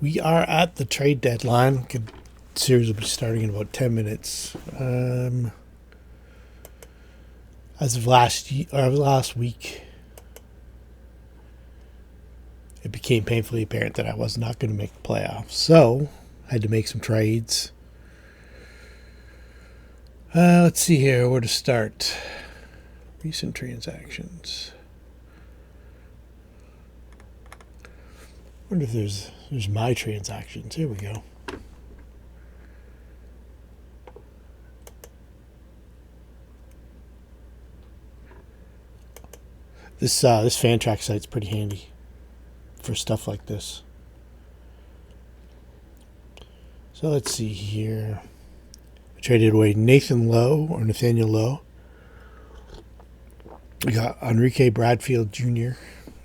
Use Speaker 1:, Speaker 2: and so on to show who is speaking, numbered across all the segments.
Speaker 1: We are at the trade deadline. The series will be starting in about 10 minutes. As of last week, it became painfully apparent that I was not going to make the playoffs. So I had to make some trades. Let's see here where to start. Recent transactions. I wonder if there's my transactions. Here we go. This Fantrax site's pretty handy for stuff like this. So let's see here. I traded away Nathaniel Lowe. We got Enrique Bradfield Jr.,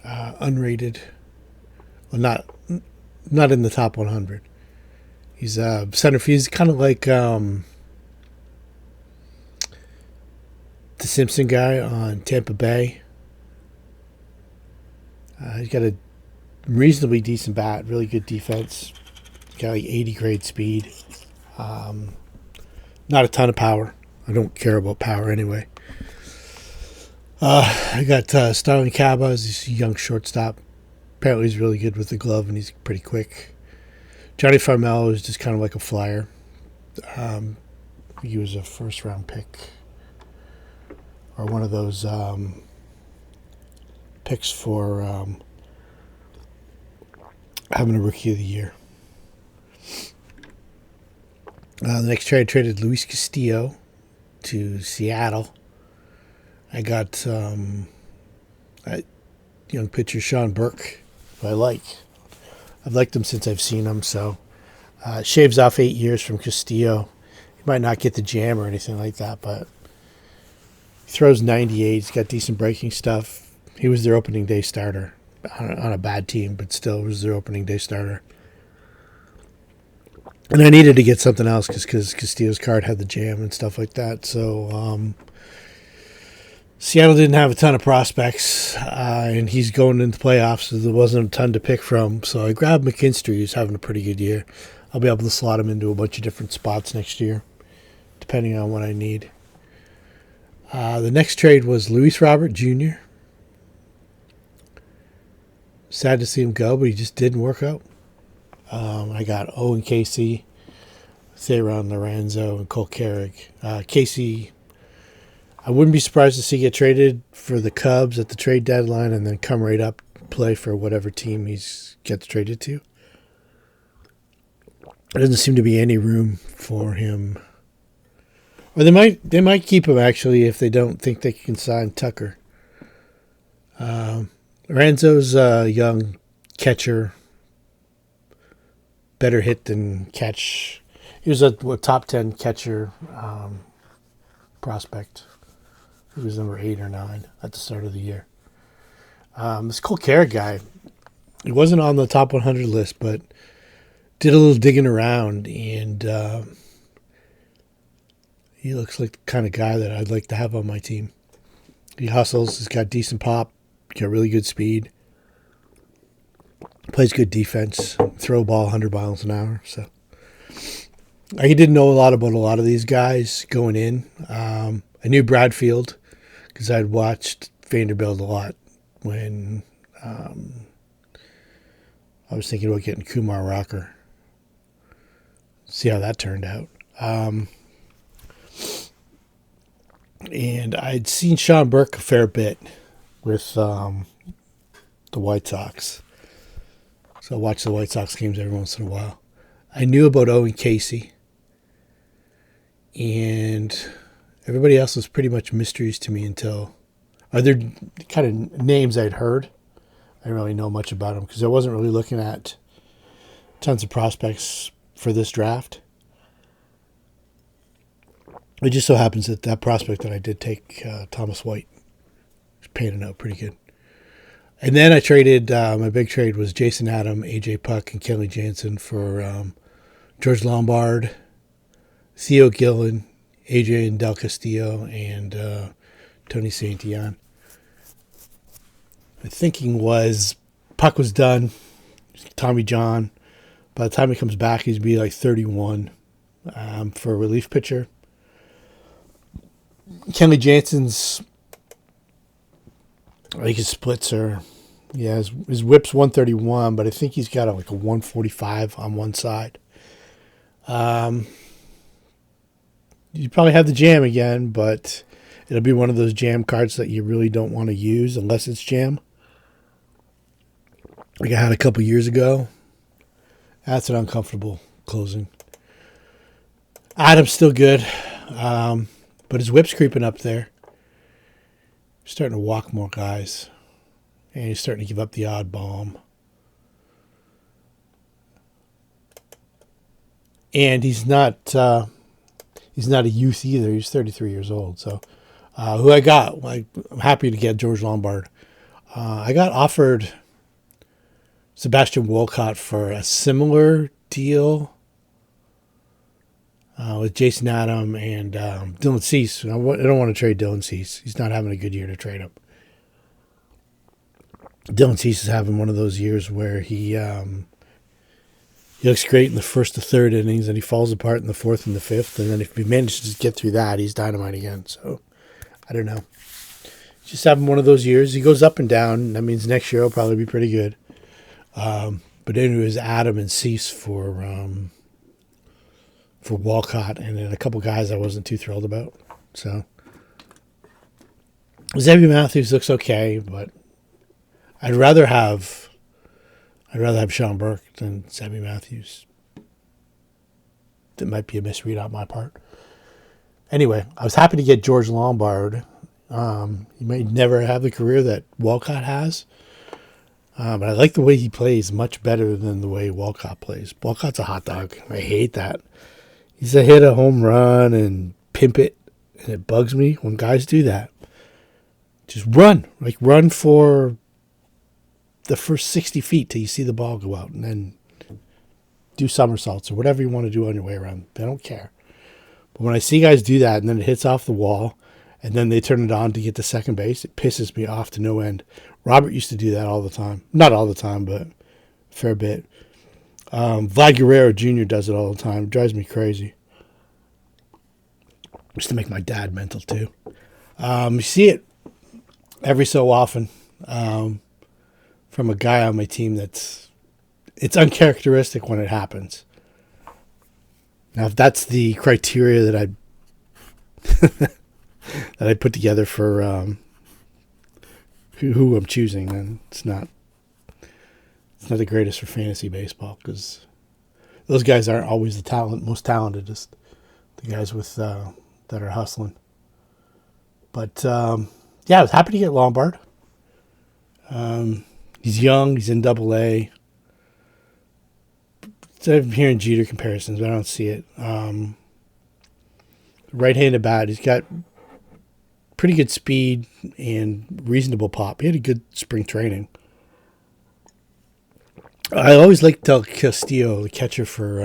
Speaker 1: unrated. Well, not in the top 100. He's a center field. He's kind of like the Simpson guy on Tampa Bay. He's got a reasonably decent bat, really good defense. He's got like 80 grade speed. Not a ton of power. I don't care about power anyway. I got Starling Caba as a young shortstop. Apparently he's really good with the glove and he's pretty quick. Johnny Farmel is just kind of like a flyer. He was a first round pick. Or one of those picks for having a rookie of the year. The next trade, I traded Luis Castillo to Seattle. I got young pitcher Sean Burke, who I like. I've liked him since I've seen him, so shaves off 8 years from Castillo. He might not get the jam or anything like that, but he throws 98. He's got decent breaking stuff. He was their opening day starter on a bad team, but still was their opening day starter. And I needed to get something else because Castillo's card had the jam and stuff like that. So Seattle didn't have a ton of prospects, and he's going into playoffs, so there wasn't a ton to pick from. So I grabbed McKinstry, who's having a pretty good year. I'll be able to slot him into a bunch of different spots next year, depending on what I need. The next trade was Luis Robert Jr. Sad to see him go, but he just didn't work out. I got Owen Casey, Theron Lorenzo, and Cole Carrick. Casey, I wouldn't be surprised to see get traded for the Cubs at the trade deadline and then come right up, play for whatever team he gets traded to. There doesn't seem to be any room for him. Or they might keep him, actually, if they don't think they can sign Tucker. Lorenzo's a young catcher. Better hit than catch. He was a top 10 catcher prospect. He was number 8 or 9 at the start of the year. This Cole Carrick guy, he wasn't on the top 100 list, but did a little digging around, and he looks like the kind of guy that I'd like to have on my team. He hustles. He's got decent pop. Got really good speed. Plays good defense. Throw a ball 100 miles an hour. So I didn't know a lot about a lot of these guys going in. I knew Bradfield because I'd watched Vanderbilt a lot when I was thinking about getting Kumar Rocker. See how that turned out. And I'd seen Sean Burke a fair bit with the White Sox. So I watch the White Sox games every once in a while. I knew about Owen Casey. And everybody else was pretty much mysteries to me until... They're kind of names I'd heard. I didn't really know much about them because I wasn't really looking at tons of prospects for this draft. It just so happens that prospect that I did take, Thomas White, is panning out pretty good. And then I traded, my big trade was Jason Adam, AJ Puck, and Kelly Jansen for George Lombard, Theo Gillen, Adrian Del Castillo, and Tony Santillan. My thinking was Puck was done. Tommy John By the time he comes back, he's be like 31 for a relief pitcher. Kenley Jansen's, I think his splits are, yeah, his whip's 131, but I think he's got like a 145 on one side. You probably have the jam again, but it'll be one of those jam cards that you really don't want to use unless it's jam. Like I had a couple years ago. That's an uncomfortable closing. Adam's still good, but his whip's creeping up there. He's starting to walk more guys, and he's starting to give up the odd bomb. And he's not a youth either. He's 33 years old. So who I got, I'm happy to get George Lombard. I got offered Sebastian Wolcott for a similar deal with Jason Adam and Dylan Cease. I don't want to trade Dylan Cease. He's not having a good year to trade him. Dylan Cease is having one of those years where he looks great in the first to third innings, and he falls apart in the fourth and the fifth. And then if he manages to get through that, he's dynamite again. So I don't know. Just having one of those years. He goes up and down. That means next year will probably be pretty good. But then it was Adam and Cease for Walcott, and then a couple guys I wasn't too thrilled about. So Zebby Matthews looks okay, but I'd rather have Sean Burke than Zebby Matthews. That might be a misread on my part. Anyway, I was happy to get George Lombard. He may never have the career that Walcott has. But I like the way he plays much better than the way Walcott plays. Walcott's a hot dog. I hate that. He's a hit a home run and pimp it, and it bugs me when guys do that. Just run. Like, run for the first 60 feet till you see the ball go out, and then do somersaults or whatever you want to do on your way around. They don't care. But when I see guys do that and then it hits off the wall and then they turn it on to get to second base, it pisses me off to no end. Robert used to do that all the time. Not all the time, but a fair bit. Vlad Guerrero Jr. does it all the time. It drives me crazy. Just to make my dad mental, too. You see it every so often from a guy on my team it's uncharacteristic when it happens. Now, if that's the criteria that I put together for who I'm choosing, then it's not the greatest for fantasy baseball, because those guys aren't always the most talented, just the guys with that are hustling. But yeah, I was happy to get Lombard. He's young. He's in Double-A. I'm hearing Jeter comparisons, but I don't see it. Right-handed bat. He's got pretty good speed and reasonable pop. He had a good spring training. I always liked Del Castillo, the catcher for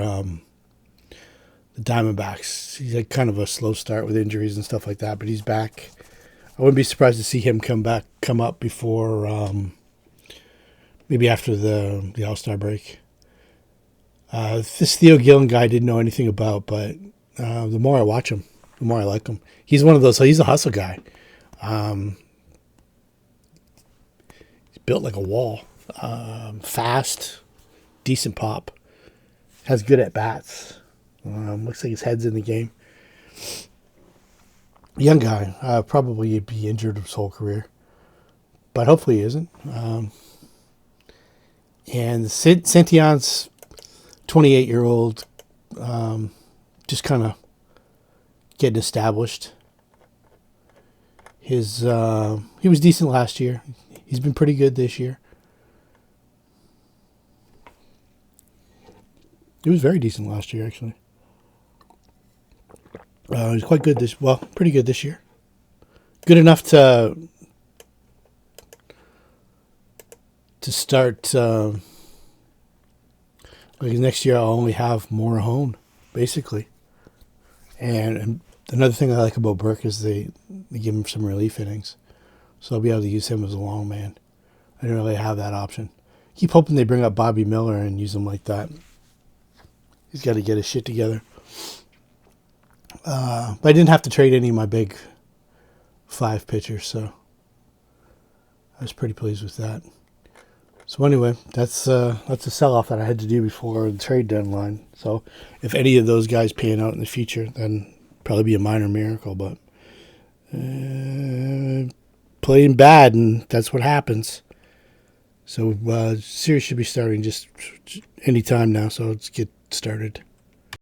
Speaker 1: the Diamondbacks. He's had kind of a slow start with injuries and stuff like that, but he's back. I wouldn't be surprised to see him come up before maybe after the All-Star break. This Theo Gillen guy I didn't know anything about, but the more I watch him, the more I like him. He's one of those. He's a hustle guy. He's built like a wall. Fast, decent pop. Has good at bats. Looks like his head's in the game. Young guy. Probably be injured his whole career, but hopefully he isn't. And Santillan's 28-year-old, just kind of getting established. He was decent last year. He's been pretty good this year. He was very decent last year, actually. He was quite good pretty good this year. Good enough to start. Like next year, I'll only have Morahone, basically. And another thing I like about Burke is they give him some relief innings, so I'll be able to use him as a long man. I didn't really have that option. Keep hoping they bring up Bobby Miller and use him like that. He's got to get his shit together. But I didn't have to trade any of my big 5 pitchers, so I was pretty pleased with that. So anyway, that's a sell-off that I had to do before the trade deadline. So if any of those guys pan out in the future, then probably be a minor miracle. But playing bad, and that's what happens. So series should be starting just any time now. So let's get started.